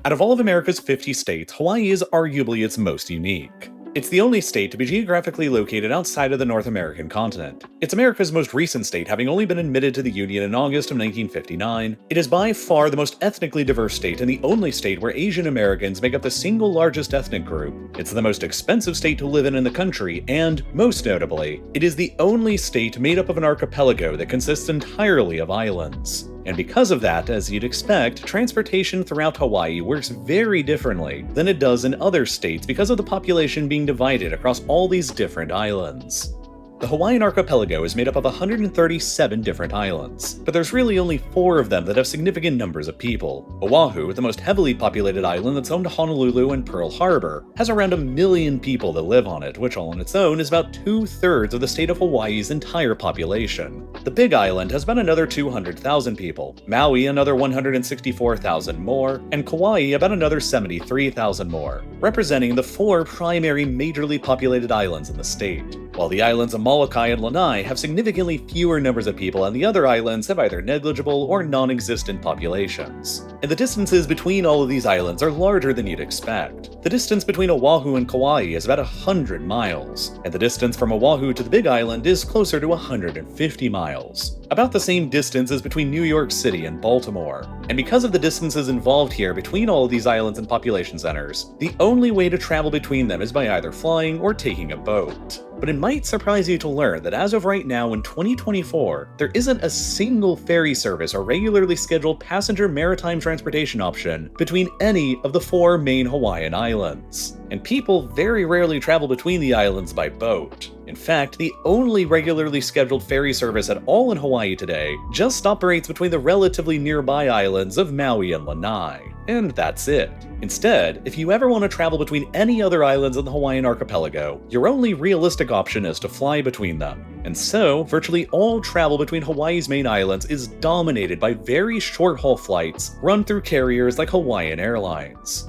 Out of all of America's 50 states, Hawaii is arguably its most unique. It's the only state to be geographically located outside of the North American continent. It's America's most recent state, having only been admitted to the Union in August of 1959. It is by far the most ethnically diverse state and the only state where Asian Americans make up the single largest ethnic group. It's the most expensive state to live in the country, and, most notably, it is the only state made up of an archipelago that consists entirely of islands. And because of that, as you'd expect, transportation throughout Hawaii works very differently than it does in other states because of the population being divided across all these different islands. The Hawaiian archipelago is made up of 137 different islands, but there's really only 4 of them that have significant numbers of people. Oahu, the most heavily populated island that's home to Honolulu and Pearl Harbor, has around 1 million people that live on it, which all on its own is about 2/3 of the state of Hawaii's entire population. The Big Island has about another 200,000 people, Maui another 164,000 more, and Kauai about another 73,000 more, representing the 4 primary majorly populated islands in the state. While the islands of Molokai and Lanai have significantly fewer numbers of people, and the other islands have either negligible or non-existent populations. And the distances between all of these islands are larger than you'd expect. The distance between Oahu and Kauai is about 100 miles, and the distance from Oahu to the Big Island is closer to 150 miles. About the same distance as between New York City and Baltimore. And because of the distances involved here between all of these islands and population centers, the only way to travel between them is by either flying or taking a boat. But it might surprise you to learn that as of right now in 2024, there isn't a single ferry service or regularly scheduled passenger maritime transportation option between any of the 4 main Hawaiian islands. And people very rarely travel between the islands by boat. In fact, the only regularly scheduled ferry service at all in Hawaii today just operates between the relatively nearby islands of Maui and Lanai. And that's it. Instead, if you ever want to travel between any other islands in the Hawaiian archipelago, your only realistic option is to fly between them. And so, virtually all travel between Hawaii's main islands is dominated by very short-haul flights run through carriers like Hawaiian Airlines.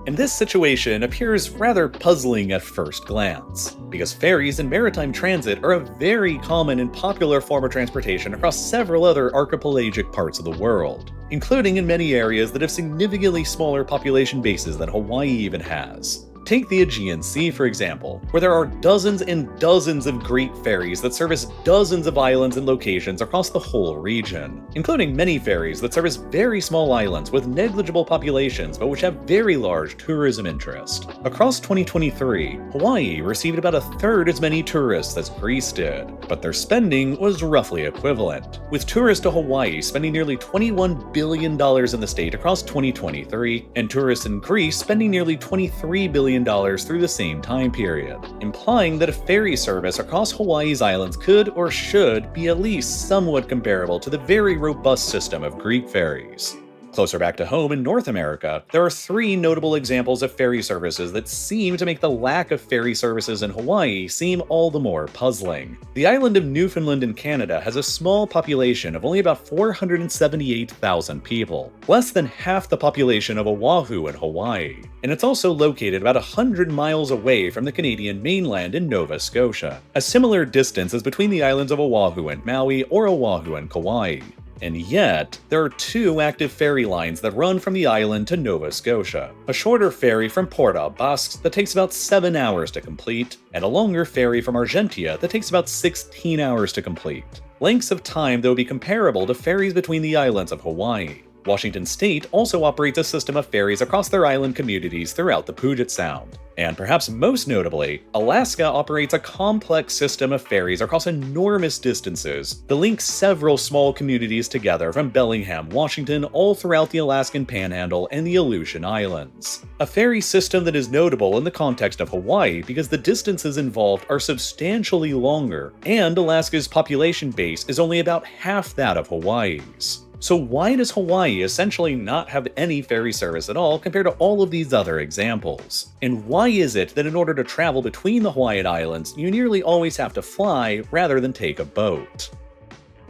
And this situation appears rather puzzling at first glance, because ferries and maritime transit are a very common and popular form of transportation across several other archipelagic parts of the world, including in many areas that have significantly smaller population bases than Hawaii even has. Take the Aegean Sea, for example, where there are dozens and dozens of great ferries that service dozens of islands and locations across the whole region, including many ferries that service very small islands with negligible populations but which have very large tourism interest. Across 2023, Hawaii received about 1/3 as many tourists as Greece did, but their spending was roughly equivalent, with tourists to Hawaii spending nearly $21 billion in the state across 2023, and tourists in Greece spending nearly $23 billion through the same time period, implying that a ferry service across Hawaii's islands could or should be at least somewhat comparable to the very robust system of Greek ferries. Closer back to home in North America, there are 3 notable examples of ferry services that seem to make the lack of ferry services in Hawaii seem all the more puzzling. The island of Newfoundland in Canada has a small population of only about 478,000 people, less than half the population of Oahu in Hawaii. And it's also located about 100 miles away from the Canadian mainland in Nova Scotia, a similar distance as between the islands of Oahu and Maui or Oahu and Kauai. And yet, there are 2 active ferry lines that run from the island to Nova Scotia. A shorter ferry from Port au Basque that takes about 7 hours to complete, and a longer ferry from Argentia that takes about 16 hours to complete. Lengths of time that would be comparable to ferries between the islands of Hawaii. Washington State also operates a system of ferries across their island communities throughout the Puget Sound. And perhaps most notably, Alaska operates a complex system of ferries across enormous distances that link several small communities together from Bellingham, Washington, all throughout the Alaskan Panhandle and the Aleutian Islands. A ferry system that is notable in the context of Hawaii because the distances involved are substantially longer, and Alaska's population base is only about half that of Hawaii's. So why does Hawaii essentially not have any ferry service at all compared to all of these other examples? And why is it that in order to travel between the Hawaiian Islands, you nearly always have to fly rather than take a boat?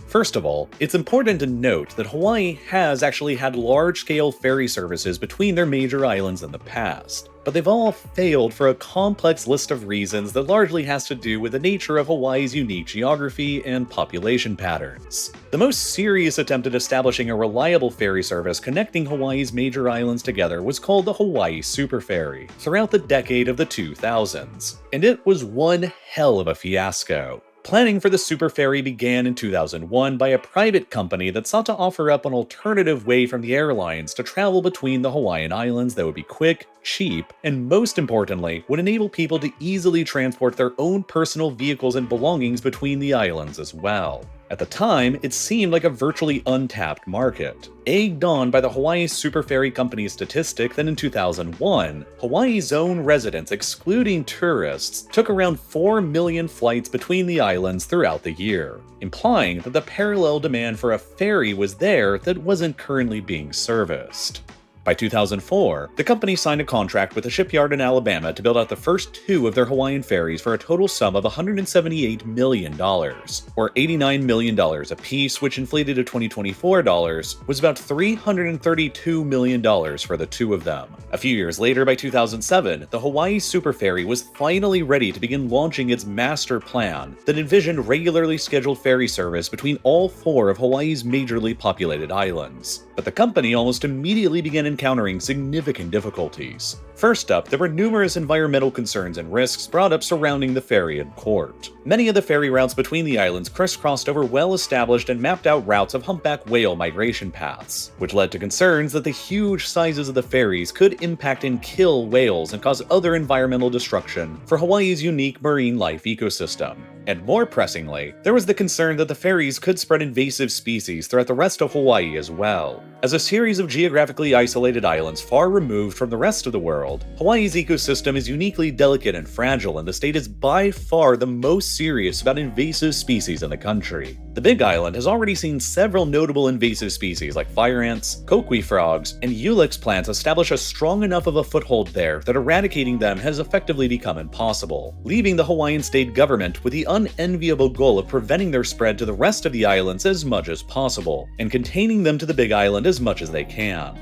First of all, it's important to note that Hawaii has actually had large-scale ferry services between their major islands in the past, but they've all failed for a complex list of reasons that largely has to do with the nature of Hawaii's unique geography and population patterns. The most serious attempt at establishing a reliable ferry service connecting Hawaii's major islands together was called the Hawaii Super Ferry throughout the decade of the 2000s, and it was one hell of a fiasco. Planning for the Super Ferry began in 2001 by a private company that sought to offer up an alternative way from the airlines to travel between the Hawaiian Islands that would be quick, cheap, and most importantly, would enable people to easily transport their own personal vehicles and belongings between the islands as well. At the time, it seemed like a virtually untapped market, egged on by the Hawaii Super Ferry Company's statistic that in 2001, Hawaii's own residents, excluding tourists, took around 4 million flights between the islands throughout the year, implying that the parallel demand for a ferry was there that wasn't currently being serviced. By 2004, the company signed a contract with a shipyard in Alabama to build out the first 2 of their Hawaiian ferries for a total sum of $178 million, or $89 million apiece, which inflated to 2024 dollars, was about $332 million for the 2 of them. A few years later, by 2007, the Hawaii Super Ferry was finally ready to begin launching its master plan that envisioned regularly scheduled ferry service between all 4 of Hawaii's majorly populated islands. But the company almost immediately began encountering significant difficulties. First up, there were numerous environmental concerns and risks brought up surrounding the ferry in port. Many of the ferry routes between the islands crisscrossed over well-established and mapped-out routes of humpback whale migration paths, which led to concerns that the huge sizes of the ferries could impact and kill whales and cause other environmental destruction for Hawaii's unique marine life ecosystem. And more pressingly, there was the concern that the ferries could spread invasive species throughout the rest of Hawaii as well. As a series of geographically isolated islands far removed from the rest of the world, Hawaii's ecosystem is uniquely delicate and fragile, and the state is by far the most serious about invasive species in the country. The Big Island has already seen several notable invasive species like fire ants, kokui frogs, and ilex plants establish a strong enough of a foothold there that eradicating them has effectively become impossible, leaving the Hawaiian state government with the unenviable goal of preventing their spread to the rest of the islands as much as possible, and containing them to the Big Island as much as they can.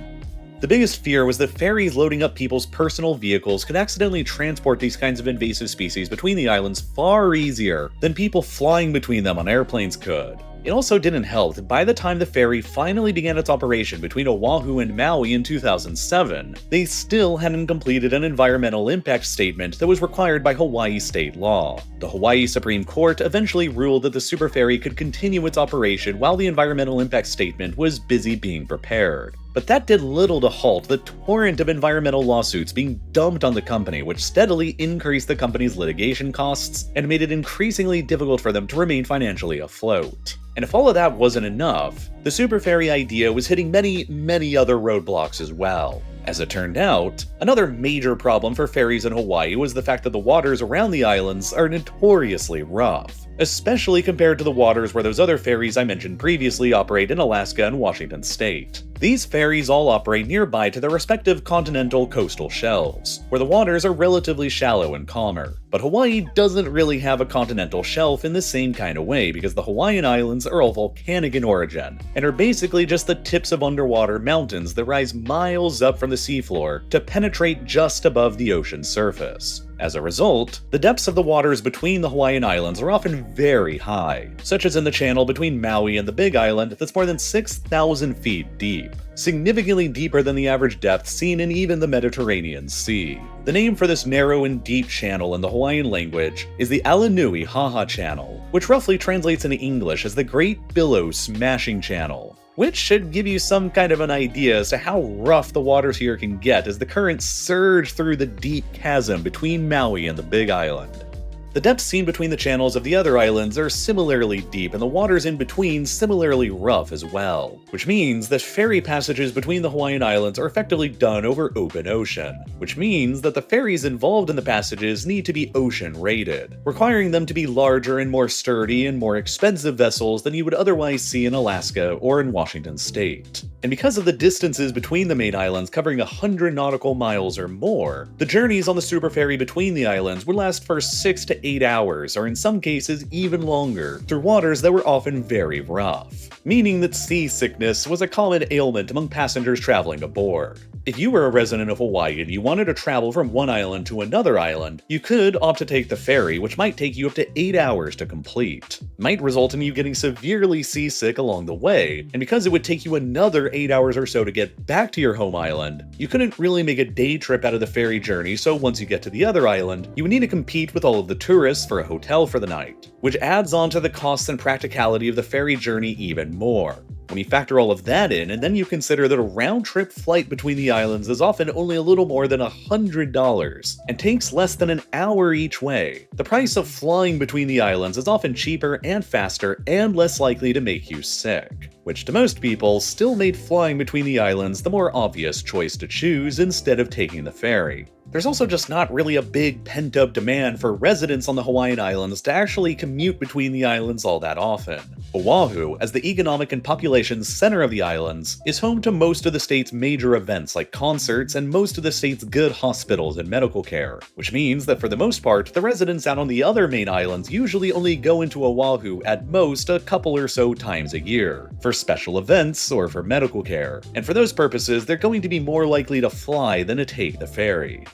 The biggest fear was that ferries loading up people's personal vehicles could accidentally transport these kinds of invasive species between the islands far easier than people flying between them on airplanes could. It also didn't help that by the time the ferry finally began its operation between Oahu and Maui in 2007, they still hadn't completed an environmental impact statement that was required by Hawaii state law. The Hawaii Supreme Court eventually ruled that the super ferry could continue its operation while the environmental impact statement was busy being prepared. But that did little to halt the torrent of environmental lawsuits being dumped on the company, which steadily increased the company's litigation costs and made it increasingly difficult for them to remain financially afloat. And if all of that wasn't enough, the super ferry idea was hitting many other roadblocks as well. As it turned out, another major problem for ferries in Hawaii was the fact that the waters around the islands are notoriously rough, especially compared to the waters where those other ferries I mentioned previously operate in Alaska and Washington state. These ferries all operate nearby to their respective continental coastal shelves, where the waters are relatively shallow and calmer. But Hawaii doesn't really have a continental shelf in the same kind of way because the Hawaiian Islands are all volcanic in origin, and are basically just the tips of underwater mountains that rise miles up from the seafloor to penetrate just above the ocean surface. As a result, the depths of the waters between the Hawaiian Islands are often very high, such as in the channel between Maui and the Big Island that's more than 6,000 feet deep, significantly deeper than the average depth seen in even the Mediterranean Sea. The name for this narrow and deep channel in the Hawaiian language is the Alanui Haha Channel, which roughly translates into English as the Great Billow Smashing Channel, which should give you some kind of an idea as to how rough the waters here can get as the currents surge through the deep chasm between Maui and the Big Island. The depths seen between the channels of the other islands are similarly deep, and the waters in between similarly rough as well, which means that ferry passages between the Hawaiian Islands are effectively done over open ocean, which means that the ferries involved in the passages need to be ocean-rated, requiring them to be larger and more sturdy and more expensive vessels than you would otherwise see in Alaska or in Washington state. And because of the distances between the main islands covering 100 nautical miles or more, the journeys on the super ferry between the islands would last for 6 to 8 hours, or in some cases even longer, through waters that were often very rough, meaning that seasickness was a common ailment among passengers traveling aboard. If you were a resident of Hawaii and you wanted to travel from one island to another island, you could opt to take the ferry, which might take you up to 8 hours to complete. It might result in you getting severely seasick along the way, and because it would take you another 8 hours or so to get back to your home island, you couldn't really make a day trip out of the ferry journey, so once you get to the other island, you would need to compete with all of the tourists for a hotel for the night, which adds on to the costs and practicality of the ferry journey even more. When you factor all of that in, and then you consider that a round-trip flight between the islands is often only a little more than $100, and takes less than an hour each way, the price of flying between the islands is often cheaper and faster and less likely to make you sick, which to most people still made flying between the islands the more obvious choice to choose instead of taking the ferry. There's also just not really a big pent-up demand for residents on the Hawaiian Islands to actually commute between the islands all that often. Oahu, as the economic and population center of the islands, is home to most of the state's major events like concerts and most of the state's good hospitals and medical care, which means that for the most part, the residents out on the other main islands usually only go into Oahu at most a couple or so times a year, for special events or for medical care, and for those purposes they're going to be more likely to fly than to take the ferry.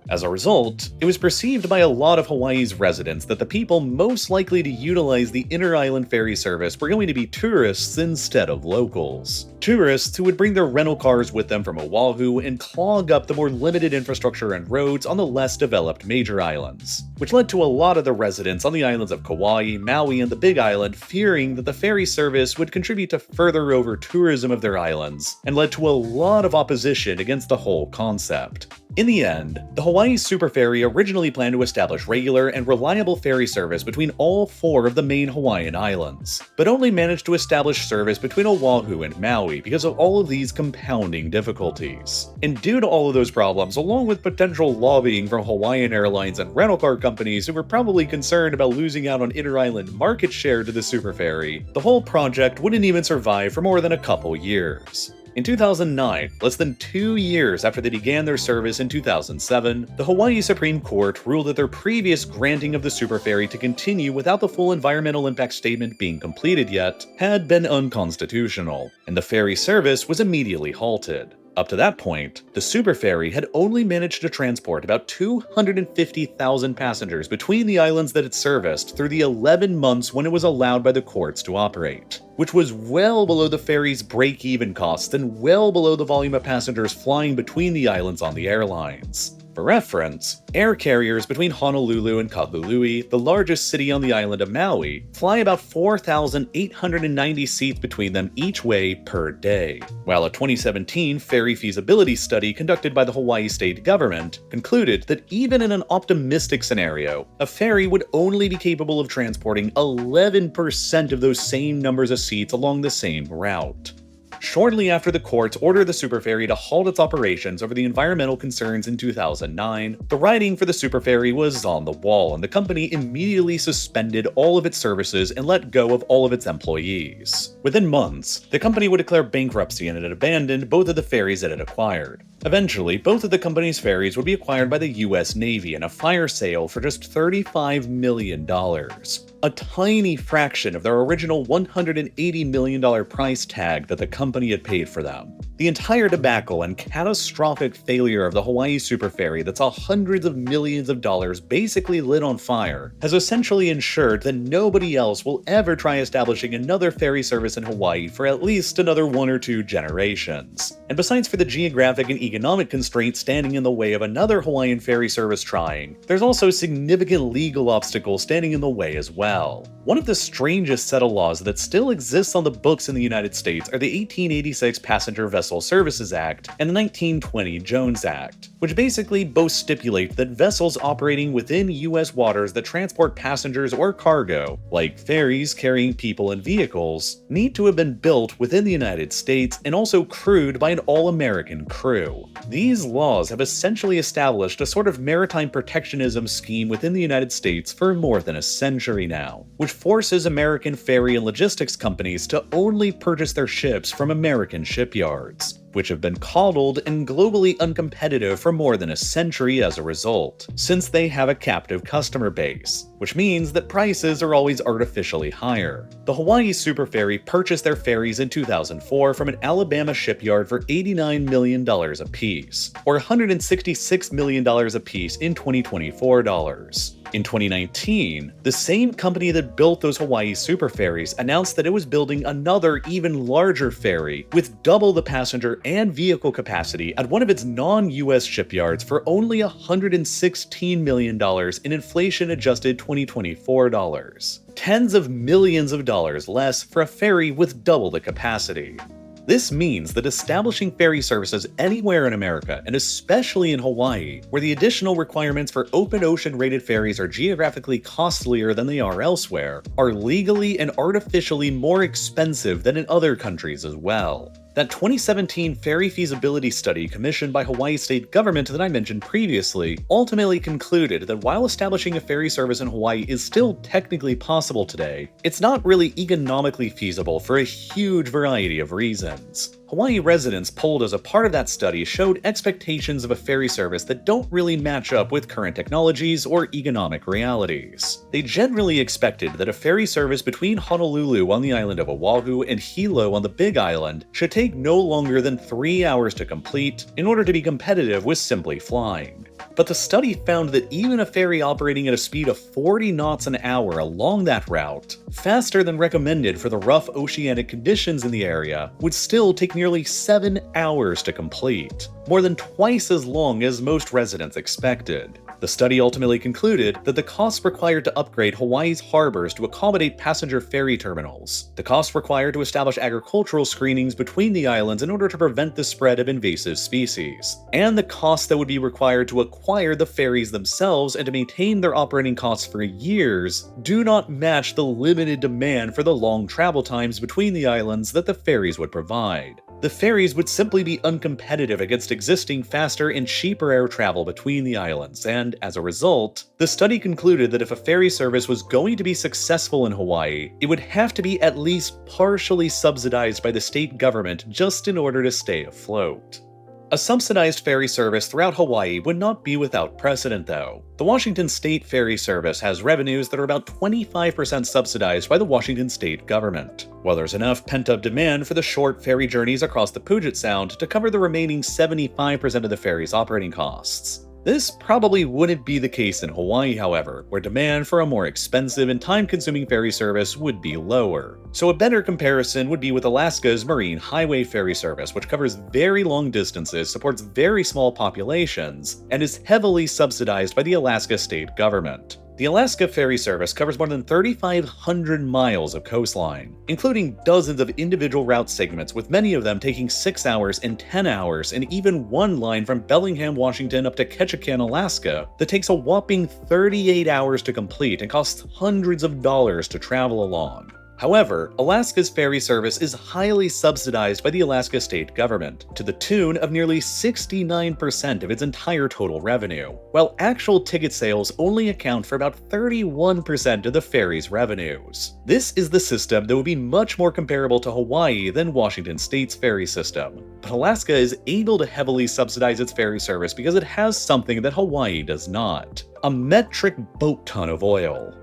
As a result, it was perceived by a lot of Hawaii's residents that the people most likely to utilize the inter-island ferry service were going to be tourists instead of locals. Tourists who would bring their rental cars with them from Oahu and clog up the more limited infrastructure and roads on the less developed major islands, which led to a lot of the residents on the islands of Kauai, Maui, and the Big Island fearing that the ferry service would contribute to further over-tourism of their islands, and led to a lot of opposition against the whole concept. In the end, the Hawaii Super Ferry originally planned to establish regular and reliable ferry service between all 4 of the main Hawaiian islands, but only managed to establish service between Oahu and Maui because of all of these compounding difficulties. And due to all of those problems, along with potential lobbying from Hawaiian Airlines and rental car companies who were probably concerned about losing out on inter-island market share to the Super Ferry, the whole project wouldn't even survive for more than a couple years. In 2009, less than 2 years after they began their service in 2007, the Hawaii Supreme Court ruled that their previous granting of the Super Ferry to continue without the full environmental impact statement being completed yet had been unconstitutional, and the ferry service was immediately halted. Up to that point, the Super Ferry had only managed to transport about 250,000 passengers between the islands that it serviced through the 11 months when it was allowed by the courts to operate, which was well below the ferry's break-even costs and well below the volume of passengers flying between the islands on the airlines. For reference, air carriers between Honolulu and Kahului, the largest city on the island of Maui, fly about 4,890 seats between them each way per day, while a 2017 ferry feasibility study conducted by the Hawaii state government concluded that even in an optimistic scenario, a ferry would only be capable of transporting 11% of those same numbers of seats along the same route. Shortly after the courts ordered the Super Ferry to halt its operations over the environmental concerns in 2009, the writing for the Super Ferry was on the wall, and the company immediately suspended all of its services and let go of all of its employees. Within months, the company would declare bankruptcy and it had abandoned both of the ferries it had acquired. Eventually, both of the company's ferries would be acquired by the US Navy in a fire sale for just $35 million. A tiny fraction of their original $180 million price tag that the company had paid for them. The entire debacle and catastrophic failure of the Hawaii Super Ferry that saw hundreds of millions of dollars basically lit on fire has essentially ensured that nobody else will ever try establishing another ferry service in Hawaii for at least another 1 or 2 generations. And besides for the geographic and economic constraints standing in the way of another Hawaiian ferry service trying, there's also significant legal obstacles standing in the way as well. One of the strangest set of laws that still exists on the books in the United States are the 1886 Passenger Vessel Services Act and the 1920 Jones Act, which basically both stipulate that vessels operating within U.S. waters that transport passengers or cargo, like ferries carrying people and vehicles, need to have been built within the United States and also crewed by an all-American crew. These laws have essentially established a sort of maritime protectionism scheme within the United States for more than a century now, which forces American ferry and logistics companies to only purchase their ships from American shipyards, which have been coddled and globally uncompetitive for more than a century as a result, since they have a captive customer base, which means that prices are always artificially higher. The Hawaii Super Ferry purchased their ferries in 2004 from an Alabama shipyard for $89 million apiece, or $166 million apiece in 2024 dollars. In 2019, the same company that built those Hawaii Super Ferries announced that it was building another even larger ferry with double the passenger and vehicle capacity at one of its non-US shipyards for only $116 million in inflation-adjusted 2024 dollars. Tens of millions of dollars less for a ferry with double the capacity. This means that establishing ferry services anywhere in America, and especially in Hawaii, where the additional requirements for open ocean rated ferries are geographically costlier than they are elsewhere, are legally and artificially more expensive than in other countries as well. That 2017 ferry feasibility study commissioned by Hawaii state government that I mentioned previously ultimately concluded that while establishing a ferry service in Hawaii is still technically possible today, it's not really economically feasible for a huge variety of reasons. Hawaii residents polled as a part of that study showed expectations of a ferry service that don't really match up with current technologies or economic realities. They generally expected that a ferry service between Honolulu on the island of Oahu and Hilo on the Big Island should take no longer than 3 hours to complete in order to be competitive with simply flying. But the study found that even a ferry operating at a speed of 40 knots an hour along that route, faster than recommended for the rough oceanic conditions in the area, would still take nearly 7 hours to complete, more than twice as long as most residents expected. The study ultimately concluded that the costs required to upgrade Hawaii's harbors to accommodate passenger ferry terminals, the costs required to establish agricultural screenings between the islands in order to prevent the spread of invasive species, and the costs that would be required to acquire the ferries themselves and to maintain their operating costs for years do not match the limited demand for the long travel times between the islands that the ferries would provide. The ferries would simply be uncompetitive against existing faster and cheaper air travel between the islands, and as a result, the study concluded that if a ferry service was going to be successful in Hawaii, it would have to be at least partially subsidized by the state government just in order to stay afloat. A subsidized ferry service throughout Hawaii would not be without precedent, though. The Washington State Ferry Service has revenues that are about 25% subsidized by the Washington State government, while there's enough pent-up demand for the short ferry journeys across the Puget Sound to cover the remaining 75% of the ferry's operating costs. This probably wouldn't be the case in Hawaii, however, where demand for a more expensive and time-consuming ferry service would be lower. So a better comparison would be with Alaska's Marine Highway Ferry Service, which covers very long distances, supports very small populations, and is heavily subsidized by the Alaska state government. The Alaska Ferry Service covers more than 3,500 miles of coastline, including dozens of individual route segments, with many of them taking 6 hours and 10 hours, and even one line from Bellingham, Washington up to Ketchikan, Alaska, that takes a whopping 38 hours to complete and costs hundreds of dollars to travel along. However, Alaska's ferry service is highly subsidized by the Alaska state government, to the tune of nearly 69% of its entire total revenue, while actual ticket sales only account for about 31% of the ferry's revenues. This is the system that would be much more comparable to Hawaii than Washington state's ferry system, but Alaska is able to heavily subsidize its ferry service because it has something that Hawaii does not: a metric boat ton of oil.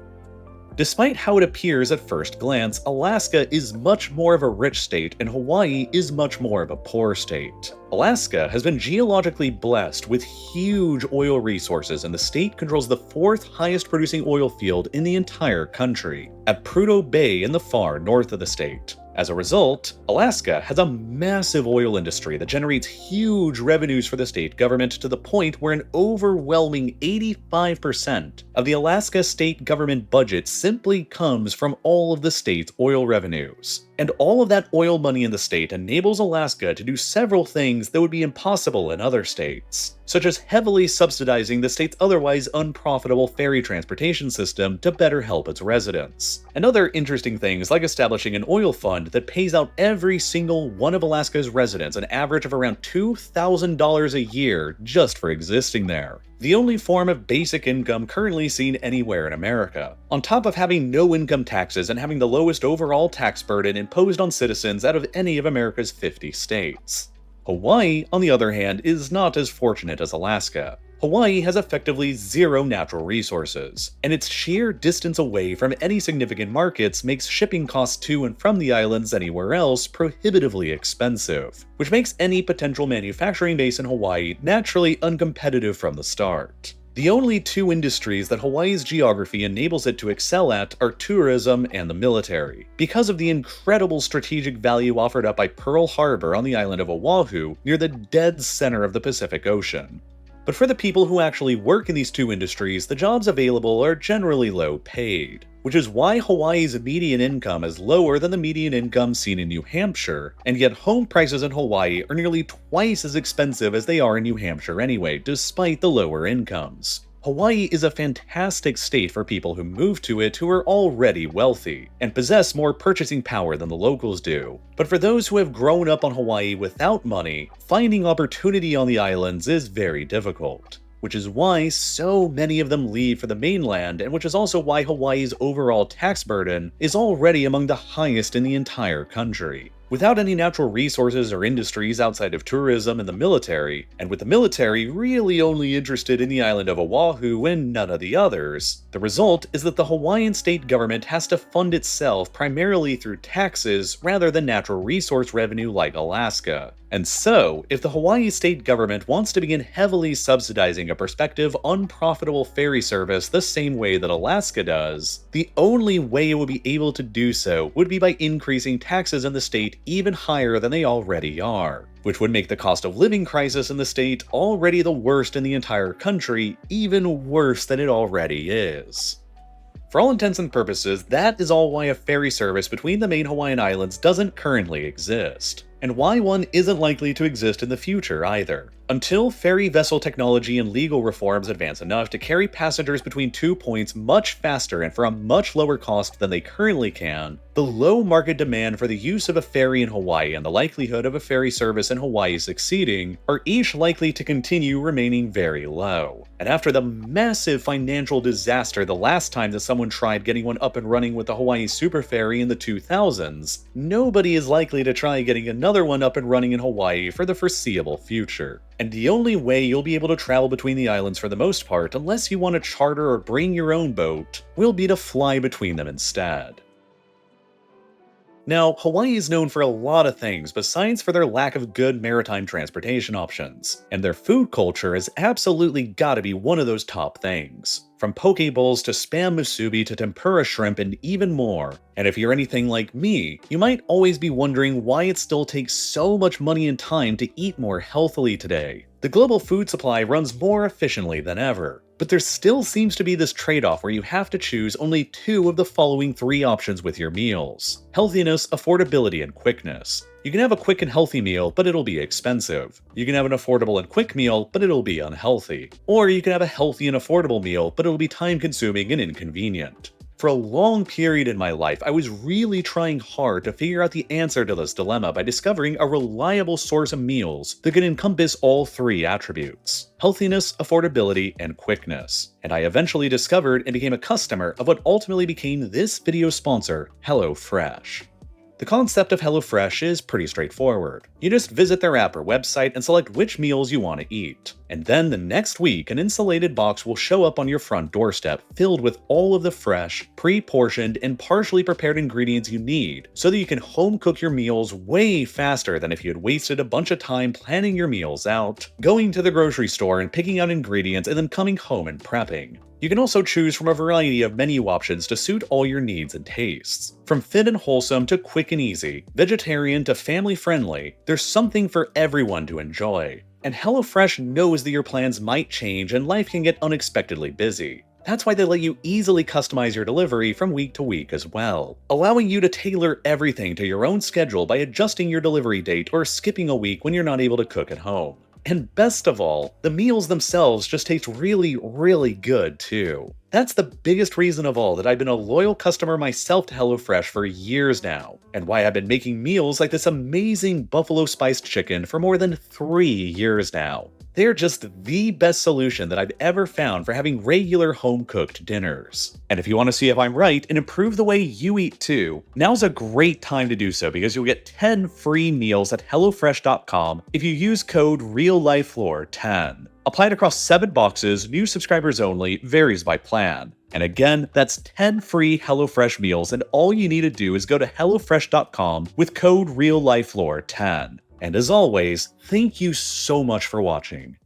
Despite how it appears at first glance, Alaska is much more of a rich state and Hawaii is much more of a poor state. Alaska has been geologically blessed with huge oil resources, and the state controls the 4th highest producing oil field in the entire country, at Prudhoe Bay in the far north of the state. As a result, Alaska has a massive oil industry that generates huge revenues for the state government, to the point where an overwhelming 85% of the Alaska state government budget simply comes from all of the state's oil revenues. And all of that oil money in the state enables Alaska to do several things that would be impossible in other states, such as heavily subsidizing the state's otherwise unprofitable ferry transportation system to better help its residents, and other interesting things like establishing an oil fund that pays out every single one of Alaska's residents an average of around $2,000 a year just for existing there, the only form of basic income currently seen anywhere in America, on top of having no income taxes and having the lowest overall tax burden imposed on citizens out of any of America's 50 states. Hawaii, on the other hand, is not as fortunate as Alaska. Hawaii has effectively zero natural resources, and its sheer distance away from any significant markets makes shipping costs to and from the islands anywhere else prohibitively expensive, which makes any potential manufacturing base in Hawaii naturally uncompetitive from the start. The only two industries that Hawaii's geography enables it to excel at are tourism and the military, because of the incredible strategic value offered up by Pearl Harbor on the island of Oahu near the dead center of the Pacific Ocean. But for the people who actually work in these two industries, the jobs available are generally low paid, which is why Hawaii's median income is lower than the median income seen in New Hampshire, and yet home prices in Hawaii are nearly twice as expensive as they are in New Hampshire anyway, despite the lower incomes. Hawaii is a fantastic state for people who move to it who are already wealthy, and possess more purchasing power than the locals do. But for those who have grown up on Hawaii without money, finding opportunity on the islands is very difficult, which is why so many of them leave for the mainland, and which is also why Hawaii's overall tax burden is already among the highest in the entire country. Without any natural resources or industries outside of tourism and the military, and with the military really only interested in the island of Oahu and none of the others, the result is that the Hawaiian state government has to fund itself primarily through taxes rather than natural resource revenue like Alaska. And so, if the Hawaii state government wants to begin heavily subsidizing a prospective unprofitable ferry service the same way that Alaska does, the only way it would be able to do so would be by increasing taxes in the state even higher than they already are, which would make the cost of living crisis in the state, already the worst in the entire country, even worse than it already is. For all intents and purposes, that is all why a ferry service between the main Hawaiian islands doesn't currently exist, and why one isn't likely to exist in the future either. Until ferry vessel technology and legal reforms advance enough to carry passengers between 2 points much faster and for a much lower cost than they currently can, the low market demand for the use of a ferry in Hawaii and the likelihood of a ferry service in Hawaii succeeding are each likely to continue remaining very low. And after the massive financial disaster the last time that someone tried getting one up and running with the Hawaii Super Ferry in the 2000s, nobody is likely to try getting another one up and running in Hawaii for the foreseeable future. And the only way you'll be able to travel between the islands for the most part, unless you want to charter or bring your own boat, will be to fly between them instead. Now, Hawaii is known for a lot of things besides for their lack of good maritime transportation options, and their food culture has absolutely gotta be one of those top things. From poke bowls to spam musubi to tempura shrimp and even more. And if you're anything like me, you might always be wondering why it still takes so much money and time to eat more healthily today. The global food supply runs more efficiently than ever, but there still seems to be this trade-off where you have to choose only two of the following three options with your meals: healthiness, affordability, and quickness. You can have a quick and healthy meal, but it'll be expensive. You can have an affordable and quick meal, but it'll be unhealthy. Or you can have a healthy and affordable meal, but it'll be time-consuming and inconvenient. For a long period in my life, I was really trying hard to figure out the answer to this dilemma by discovering a reliable source of meals that could encompass all three attributes: healthiness, affordability, and quickness. And I eventually discovered and became a customer of what ultimately became this video's sponsor, HelloFresh. The concept of HelloFresh is pretty straightforward. You just visit their app or website and select which meals you want to eat. And then the next week, an insulated box will show up on your front doorstep filled with all of the fresh, pre-portioned, and partially prepared ingredients you need so that you can home cook your meals way faster than if you had wasted a bunch of time planning your meals out, going to the grocery store and picking out ingredients and then coming home and prepping. You can also choose from a variety of menu options to suit all your needs and tastes. From fit and wholesome to quick and easy, vegetarian to family friendly, there's something for everyone to enjoy. And HelloFresh knows that your plans might change and life can get unexpectedly busy. That's why they let you easily customize your delivery from week to week as well, allowing you to tailor everything to your own schedule by adjusting your delivery date or skipping a week when you're not able to cook at home. And best of all, the meals themselves just taste really, really good too. That's the biggest reason of all that I've been a loyal customer myself to HelloFresh for years now, and why I've been making meals like this amazing buffalo spiced chicken for more than 3 years now. They're just the best solution that I've ever found for having regular home-cooked dinners. And if you want to see if I'm right and improve the way you eat too, now's a great time to do so because you'll get 10 free meals at HelloFresh.com if you use code RealLifeLore10. Applied across 7 boxes, new subscribers only, varies by plan. And again, that's 10 free HelloFresh meals, and all you need to do is go to HelloFresh.com with code RealLifeLore10. And as always, thank you so much for watching.